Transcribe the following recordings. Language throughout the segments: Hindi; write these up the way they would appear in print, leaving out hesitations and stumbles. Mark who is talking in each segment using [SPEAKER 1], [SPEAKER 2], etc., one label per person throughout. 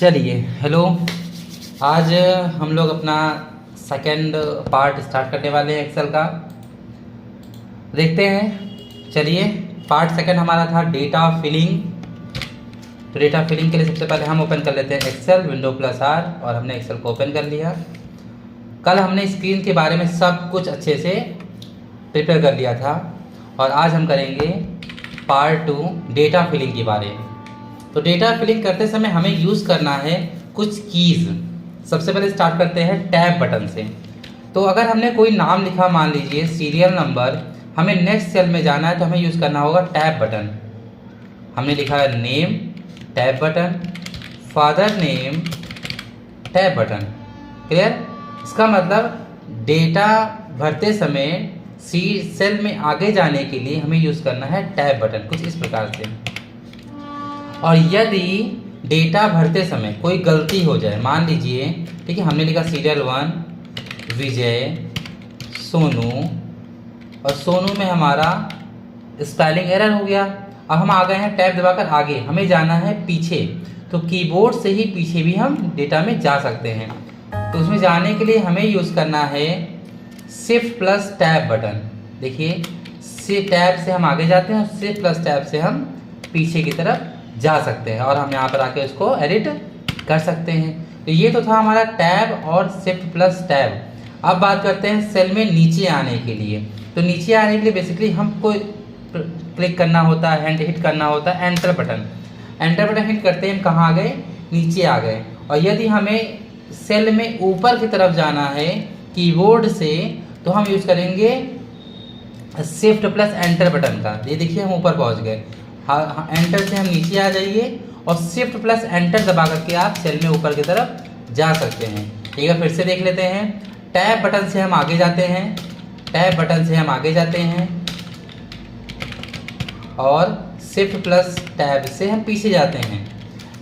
[SPEAKER 1] चलिए हेलो। आज हम लोग अपना सेकंड पार्ट स्टार्ट करने वाले हैं एक्सेल का। देखते हैं। चलिए, पार्ट सेकंड हमारा था डेटा फिलिंग। तो डेटा फिलिंग के लिए सबसे पहले हम ओपन कर लेते हैं एक्सेल विंडो प्लस आर, और हमने एक्सेल को ओपन कर लिया। कल हमने स्क्रीन के बारे में सब कुछ अच्छे से प्रिपेयर कर लिया था, और आज हम करेंगे पार्ट 2 डेटा फिलिंग के बारे में। तो डेटा फिलिंग करते समय हमें यूज़ करना है कुछ कीज़। सबसे पहले स्टार्ट करते हैं टैब बटन से। तो अगर हमने कोई नाम लिखा, मान लीजिए सीरियल नंबर, हमें नेक्स्ट सेल में जाना है तो हमें यूज़ करना होगा टैब बटन। हमने लिखा है name, tab button, father name, tab button. Clear? इसका मतलब डेटा भरते समय सेल में आगे जाने के लिए हमें यूज़ करना है टैब बटन, कुछ इस प्रकार से। और यदि डेटा भरते समय कोई गलती हो जाए, मान लीजिए ठीक है, हमने लिखा सीरियल 1 विजय सोनू, और सोनू में हमारा स्पेलिंग एरर हो गया। अब हम आ गए हैं टैब दबाकर आगे, हमें जाना है पीछे। तो कीबोर्ड से ही पीछे भी हम डेटा में जा सकते हैं। तो उसमें जाने के लिए हमें यूज़ करना है शिफ्ट प्लस टैब बटन। देखिए, टैब से हम आगे जाते हैं, शिफ्ट प्लस टैब से हम पीछे की तरफ जा सकते हैं, और हम यहाँ पर आके उसको एडिट कर सकते हैं। तो ये तो था हमारा टैब और शिफ्ट प्लस टैब। अब बात करते हैं सेल में नीचे आने के लिए। तो नीचे आने के लिए बेसिकली हमको क्लिक करना होता है, हैंड हिट करना होता है enter button. Enter button hit करते हैं हम कहाँ आ गए, नीचे आ गए। और यदि हमें सेल में ऊपर की तरफ जाना है कीबोर्ड से, तो हम यूज़ करेंगे शिफ्ट प्लस एंटर बटन का। ये देखिए, हम ऊपर पहुँच गए। हाँ, एंटर से हम नीचे आ जाइए, और शिफ्ट प्लस एंटर दबा करके आप सेल में ऊपर की तरफ जा सकते हैं। ठीक है, फिर से देख लेते हैं। टैब बटन से हम आगे जाते हैं, टैब बटन से हम आगे जाते हैं, और शिफ्ट प्लस टैब से हम पीछे जाते हैं।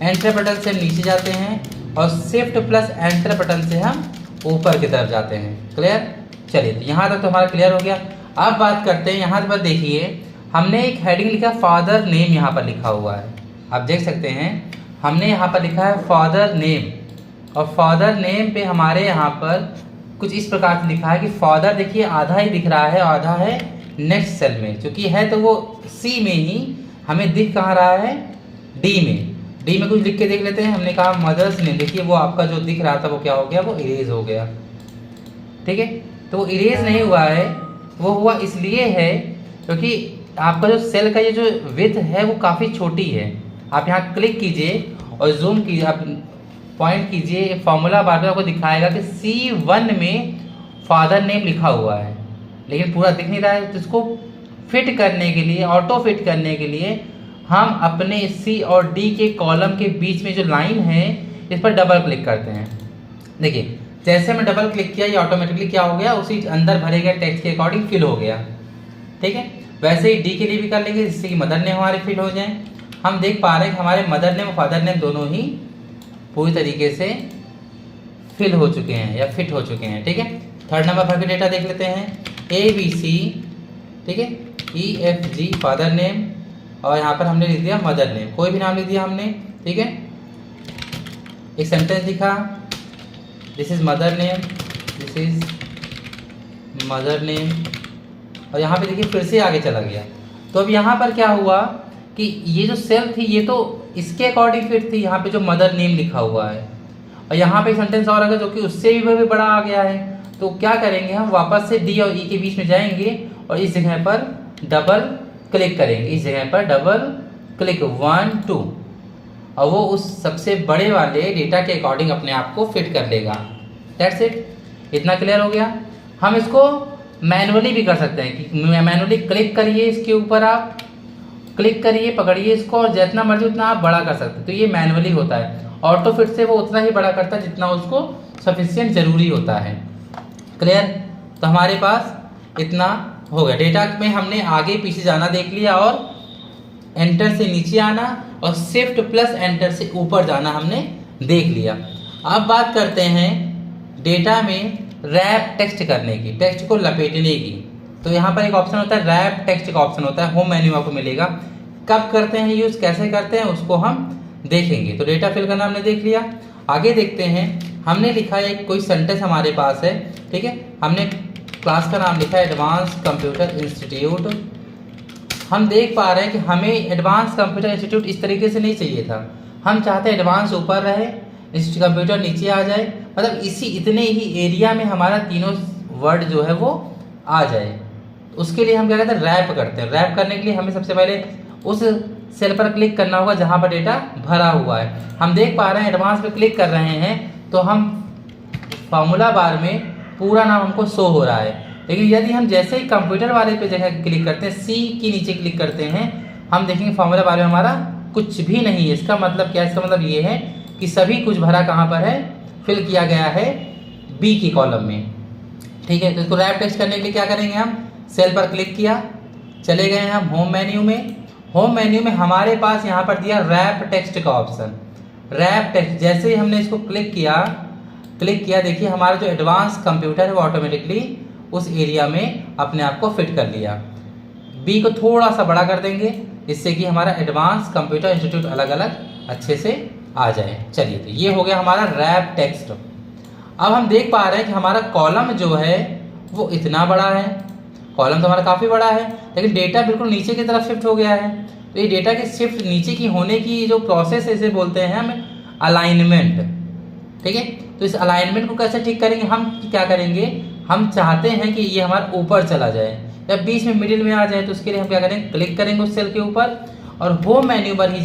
[SPEAKER 1] एंटर बटन से हम नीचे जाते हैं, और शिफ्ट प्लस एंटर बटन से हम ऊपर की तरफ जाते हैं। क्लियर? चलिए, तो यहाँ तक तो हमारा क्लियर हो गया। अब बात करते हैं, यहाँ पर देखिए हमने एक हेडिंग लिखा, फादर नेम यहाँ पर लिखा हुआ है। आप देख सकते हैं, हमने यहाँ पर लिखा है फादर नेम, और फादर नेम पे हमारे यहाँ पर कुछ इस प्रकार से लिखा है कि फादर, देखिए आधा ही दिख रहा है, आधा है नेक्स्ट सेल में। चूँकि है तो वो सी में ही, हमें दिख कहाँ रहा है, डी में। डी में कुछ लिख के देख लेते हैं। हमने कहा मदर्स नेम, देखिए वो आपका जो दिख रहा था वो क्या हो गया, वो इरेज हो गया। ठीक है, तो वो इरेज नहीं हुआ है, वो हुआ इसलिए है क्योंकि आपका जो सेल का ये जो विड्थ है वो काफ़ी छोटी है। आप यहाँ क्लिक कीजिए और जूम कीजिए, आप पॉइंट कीजिए, फॉर्मूला बार आपको दिखाएगा कि C1 में फादर नेम लिखा हुआ है, लेकिन पूरा दिख नहीं रहा है। तो इसको फिट करने के लिए, ऑटो फिट करने के लिए, हम अपने C और D के कॉलम के बीच में जो लाइन है, इस पर डबल क्लिक करते हैं। देखिए, जैसे मैं डबल क्लिक किया, ये ऑटोमेटिकली क्या हो गया, उसी अंदर भरे गए टेक्स्ट के अकॉर्डिंग फिल हो गया। ठीक है, वैसे ही डी के लिए भी कर लेंगे, जिससे कि मदर नेम हमारे फिल हो जाएं। हम देख पा रहे हैं कि हमारे मदर नेम और फादर नेम दोनों ही पूरी तरीके से फिल हो चुके हैं या फिट हो चुके हैं। ठीक है, थर्ड नंबर पर डेटा देख लेते हैं। ABC, ठीक है, EFG फादर नेम, और यहाँ पर हमने लिख दिया मदर नेम, कोई भी नाम लिख दिया हमने। ठीक है, एक सेंटेंस लिखा, this is mother name, this is mother name, और यहाँ पे देखिए फिर से आगे चला गया। तो अब यहाँ पर क्या हुआ कि ये जो सेल थी ये तो इसके अकॉर्डिंग फिट थी, यहाँ पे जो मदर नेम लिखा हुआ है, और यहाँ पे सेंटेंस और आगे जो कि उससे भी बड़ा आ गया है। तो क्या करेंगे, हम वापस से डी और ई के बीच में जाएंगे, और इस जगह पर डबल क्लिक करेंगे, इस जगह पर डबल क्लिक 1 2, और वो उस सबसे बड़े वाले डेटा के अकॉर्डिंग अपने आप को फिट कर लेगा। That's it. इतना क्लियर हो गया। हम इसको मैनुअली भी कर सकते हैं कि मैनुअली क्लिक करिए, इसके ऊपर आप क्लिक करिए, पकड़िए इसको, और जितना मर्जी उतना आप बड़ा कर सकते हैं। तो ये मैनुअली होता है। ऑटो फिट से वो उतना ही बड़ा करता है जितना उसको सफिशिएंट ज़रूरी होता है। क्लियर? तो हमारे पास इतना हो गया। डेटा में हमने आगे पीछे जाना देख लिया, और एंटर से नीचे आना, और शिफ्ट प्लस एंटर से ऊपर जाना हमने देख लिया। अब बात करते हैं डेटा में रैप टेक्स्ट करने की, टेक्स्ट को लपेटने की। तो यहाँ पर एक ऑप्शन होता है रैप टेक्स्ट का ऑप्शन होता है, होम मेन्यू आपको मिलेगा। कब करते हैं यूज़, कैसे करते हैं, उसको हम देखेंगे। तो डेटा फिल करना हमने देख लिया। आगे देखते हैं, हमने लिखा है कोई सेंटेंस हमारे पास है, ठीक है। हमने क्लास का नाम लिखा है एडवांस कंप्यूटर इंस्टीट्यूट। हम देख पा रहे हैं कि हमें एडवांस कंप्यूटर इंस्टीट्यूट इस तरीके से नहीं चाहिए था। हम चाहते हैं एडवांस ऊपर रहे, कंप्यूटर नीचे आ जाए, मतलब इतने ही एरिया में हमारा तीनों वर्ड जो है वो आ जाए। उसके लिए हम क्या करते हैं, रैप करते हैं। रैप करने के लिए हमें सबसे पहले उस सेल पर क्लिक करना होगा जहाँ पर डेटा भरा हुआ है। हम देख पा रहे हैं एडवांस पे क्लिक कर रहे हैं तो हम फार्मूला बार में पूरा नाम हमको शो हो रहा है। लेकिन यदि हम जैसे ही कंप्यूटर वाले पे जगह क्लिक करते हैं, सी के नीचे क्लिक करते हैं, हम देखेंगे फार्मूला बार में हमारा कुछ भी नहीं है। इसका मतलब क्या है? इसका मतलब ये है कि सभी कुछ भरा कहाँ पर है, फिल किया गया है बी की कॉलम में, ठीक है। तो इसको रैप टेक्स्ट करने के लिए क्या करेंगे, हम सेल पर क्लिक किया, चले गए हम होम मेन्यू में। होम मेन्यू में हमारे पास यहाँ पर दिया रैप टेक्स्ट का ऑप्शन। रैप टेक्स्ट जैसे ही हमने इसको क्लिक किया, देखिए हमारा जो एडवांस कंप्यूटर है वो ऑटोमेटिकली उस एरिया में अपने आप को फिट कर लिया। बी को थोड़ा सा बड़ा कर देंगे जिससे कि हमारा एडवांस कंप्यूटर इंस्टीट्यूट अलग अलग अच्छे से आ जाए। चलिए, तो ये हो गया हमारा रैप टेक्स्ट। अब हम देख पा रहे हैं कि हमारा कॉलम जो है वो इतना बड़ा है, कॉलम तो हमारा काफ़ी बड़ा है, लेकिन डेटा बिल्कुल नीचे की तरफ शिफ्ट हो गया है। तो ये डेटा की शिफ्ट नीचे की होने की जो प्रोसेस है इसे बोलते हैं हम अलाइनमेंट, ठीक है। तो इस अलाइनमेंट को कैसे ठीक करेंगे, हम क्या करेंगे, हम चाहते हैं कि ये हमारा ऊपर चला जाए या बीच में मिडिल में आ जाए। तो उसके लिए हम क्या करेंगे, क्लिक करेंगे उस सेल के ऊपर और होम मेन्यू पर ही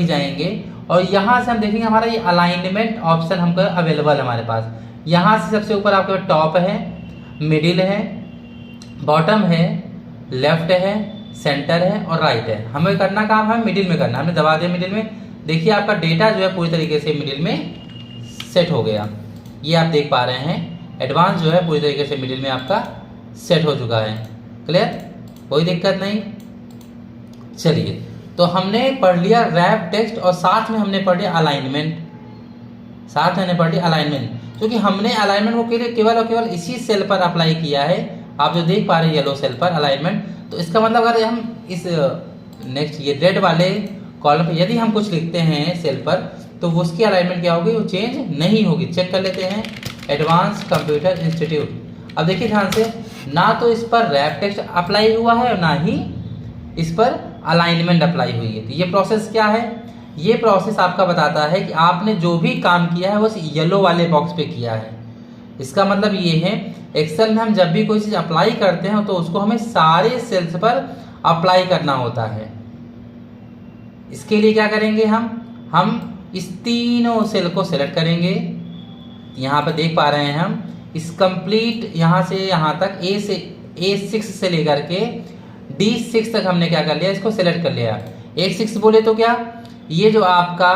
[SPEAKER 1] जाएंगे, और यहाँ से हम देखेंगे हमारा ये अलाइनमेंट ऑप्शन हमको अवेलेबल है हमारे पास। यहाँ से सबसे ऊपर आपके टॉप है, मिडिल है, बॉटम है, लेफ्ट है, सेंटर है और राइट है। हमें करना काम है मिडिल में करना, हमने दबा दिया मिडिल में। देखिए आपका डेटा जो है पूरी तरीके से मिडिल में सेट हो गया। ये आप देख पा रहे हैं एडवांस जो है पूरी तरीके से मिडिल में आपका सेट हो चुका है। क्लियर, कोई दिक्कत नहीं। चलिए, तो हमने पढ़ लिया रैप टेक्स्ट और साथ में हमने पढ़ लिया अलाइनमेंट, क्योंकि हमने अलाइनमेंट को केवल और केवल इसी सेल पर अप्लाई किया है। आप जो देख पा रहे हैं येलो सेल पर अलाइनमेंट, तो इसका मतलब अगर हम इस नेक्स्ट ये रेड वाले कॉलम पे यदि हम कुछ लिखते हैं सेल पर तो उसकी अलाइनमेंट क्या होगी, वो चेंज नहीं होगी। चेक कर लेते हैं एडवांस कंप्यूटर इंस्टीट्यूट। अब देखिए ध्यान से, ना तो इस पर रैप टेक्स्ट अप्लाई हुआ है और ना ही इस पर अलाइनमेंट अप्लाई हुई है। तो ये प्रोसेस क्या है, ये प्रोसेस आपका बताता है कि आपने जो भी काम किया है वो येलो वाले बॉक्स पे किया है। इसका मतलब ये है एक्सेल में हम जब भी कोई चीज़ अप्लाई करते हैं तो उसको हमें सारे सेल्स पर अप्लाई करना होता है। इसके लिए क्या करेंगे, हम इस तीनों सेल को सेलेक्ट करेंगे। यहाँ पर देख पा रहे हैं हम इस कंप्लीट यहाँ से यहाँ तक A6 से लेकर के D6 तक हमने क्या कर लिया, इसको सेलेक्ट कर लिया। A6 बोले तो क्या, ये जो आपका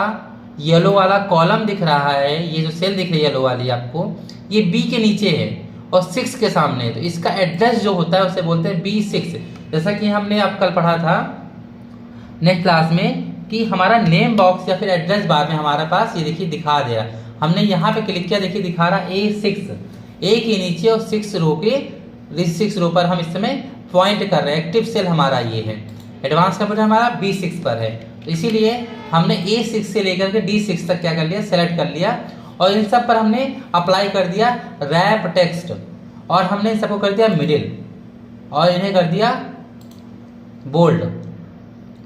[SPEAKER 1] येलो वाला कॉलम दिख रहा है, ये जो सेल दिख रही है येलो वाली आपको, ये B के नीचे है और 6 के सामने है। तो इसका एड्रेस जो होता है उसे बोलते हैं B6। जैसा कि हमने अब कल पढ़ा था नेक्स्ट क्लास में कि हमारा नेम बॉक्स या फिर एड्रेस बार में हमारे पास ये देखिए दिखा दे रहा। हमने यहाँ पे क्लिक किया, देखिए दिखा रहा A6, A के नीचे और 6 रो के 6 रो पर हम इस समय पॉइंट कर रहे हैं। एक्टिव सेल हमारा ये है, एडवांस कंप्यूटर हमारा B6 पर है। तो इसीलिए हमने A6 से लेकर के D6 तक क्या कर लिया, सेलेक्ट कर लिया और इन सब पर हमने अप्लाई कर दिया रैप टेक्स्ट और हमने इन सबको कर दिया मिडिल और इन्हें कर दिया बोल्ड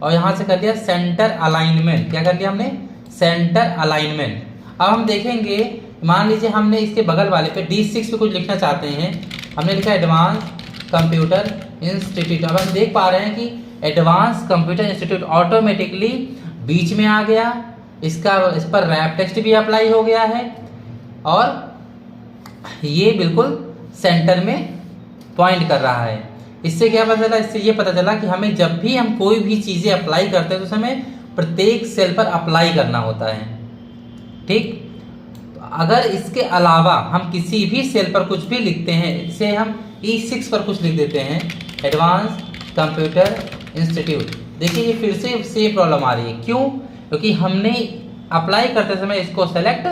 [SPEAKER 1] और यहाँ से कर दिया सेंटर अलाइनमेंट। क्या कर लिया हमने, सेंटर अलाइनमेंट। अब हम देखेंगे, मान लीजिए हमने इसके बगल वाले पे D6 पे कुछ लिखना चाहते हैं, हमने लिखा एडवांस कंप्यूटर इंस्टीट्यूट। अब हम देख पा रहे हैं कि एडवांस कंप्यूटर इंस्टीट्यूट ऑटोमेटिकली बीच में आ गया, इस पर रैप टेक्स्ट भी अप्लाई हो गया है और ये बिल्कुल सेंटर में पॉइंट कर रहा है। इससे क्या पता चला, इससे ये पता चला कि हमें जब भी हम कोई भी चीज़ें अप्लाई करते हैं तो हमें प्रत्येक सेल पर अप्लाई करना होता है, ठीक। तो अगर इसके अलावा हम किसी भी सेल पर कुछ भी लिखते हैं, इसे हम E6 पर कुछ लिख देते हैं एडवांस कंप्यूटर इंस्टीट्यूट, देखिए ये फिर से सेम प्रॉब्लम आ रही है। क्यों, क्योंकि हमने अप्लाई करते समय इसको सेलेक्ट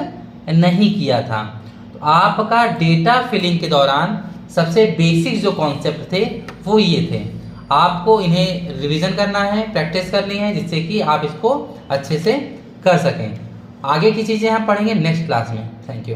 [SPEAKER 1] नहीं किया था। तो आपका डेटा फिलिंग के दौरान सबसे बेसिक जो कॉन्सेप्ट थे वो ये थे। आपको इन्हें रिवीजन करना है, प्रैक्टिस करनी है, जिससे कि आप इसको अच्छे से कर सकें। आगे की चीज़ें हम पढ़ेंगे नेक्स्ट क्लास में। Thank you.